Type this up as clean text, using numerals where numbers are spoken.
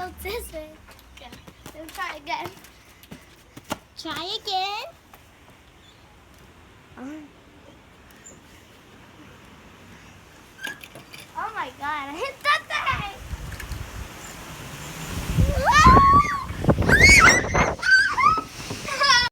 tilt this way. Okay. Let's try again. Try again. Oh my god, I hit that thing!